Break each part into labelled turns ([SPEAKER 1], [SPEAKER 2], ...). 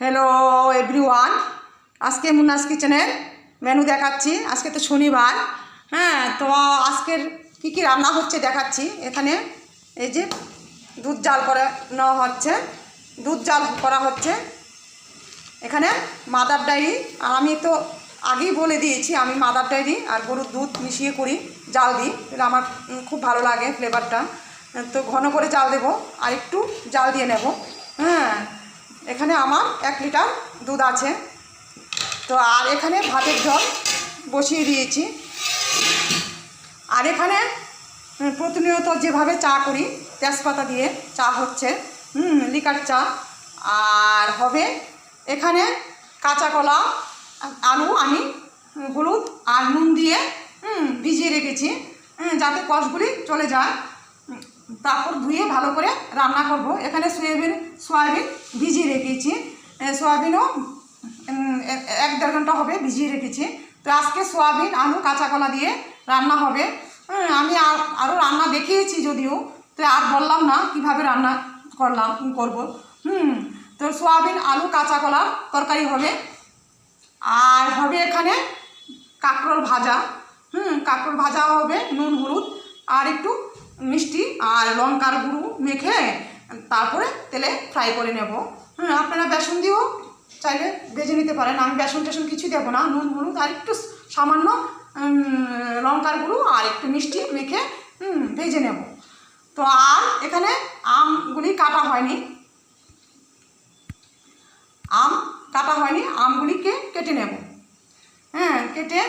[SPEAKER 1] Hello everyone, আজকে মুন্নাস কিচেনের menu দেখাচ্ছি। আজকে তো শনিবার, হ্যাঁ, তো আজকের কি কি রান্না হচ্ছে দেখাচ্ছি। এখানে এই যে দুধ জাল করে নেওয়া হচ্ছে, দুধ জাল করা হচ্ছে। এখানে মাদার ডায়েরি, আর আমি তো আগেই বলে দিয়েছি আমি মাদার ডায়েরি আর গরুর দুধ মিশিয়ে করি, জাল দিই। এটা আমার খুব ভালো লাগে ফ্লেভারটা। তো ঘন করে জাল দেবো আর একটু জাল দিয়ে নেব। হ্যাঁ, এখানে আমার 1 লিটার দুধ আছে। তো আর এখানে ভাতের জল বসিয়ে দিয়েছি। আর এখানে প্রতিনিয়ত যেভাবে চা করি, তেজপাতা দিয়ে চা হচ্ছে, লিকার চা। আর হবে এখানে কাঁচা কলা, আলু আমি হলুদ আর নুন দিয়ে ভিজিয়ে রেখেছি, যাতে কষগুলি চলে যায়। তারপর ধুয়ে ভালো করে রান্না করব। এখানে সয়াবিন ভিজিয়ে রেখেছি, সয়াবিনও 1-1.5 ঘন্টা হবে ভিজিয়ে রেখেছি। তো আজকে সয়াবিন আলু কাঁচা কলা দিয়ে রান্না হবে। আমি আরও রান্না দেখিয়েছি যদিও, তো আর বললাম না কিভাবে রান্না করব। তো সয়াবিন আলু কাঁচা কলা তরকারি হবে। আর হবে এখানে কাঁকরোল ভাজা, কাঁকরোল ভাজা হবে, নুন হলুদ আর একটু মিষ্টি আর লঙ্কার গুঁড়ো মেখে তারপরে তেলে ফ্রাই করে নেব। আপনারা বেসন দিয়েও চাইলে ভেজে নিতে পারেন। আমি বেসন টেসন কিছু দেবো না, নুন হলুদ আর একটু সামান্য লঙ্কার গুঁড়ো আর একটু মিষ্টি মেখে ভেজে নেব। তো আর এখানে আমগুলি কাটা হয়নি, আমগুলিকে কেটে নেব। কেটে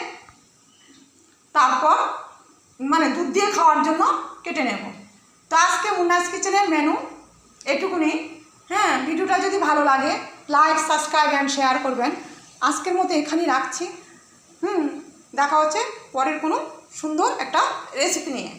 [SPEAKER 1] তারপর মানে দুধ দিয়ে খাওয়ার জন্য কেটে নেব। তো আজকে মুন্নাস কিচেনের মেনু এটুকুনি। ভিডিওটা যদি ভালো লাগে লাইক, সাবস্ক্রাইব অ্যান্ড শেয়ার করবেন। আজকের মতো এখানেই রাখছি। দেখা হচ্ছে পরের কোনো সুন্দর একটা রেসিপি নিয়ে।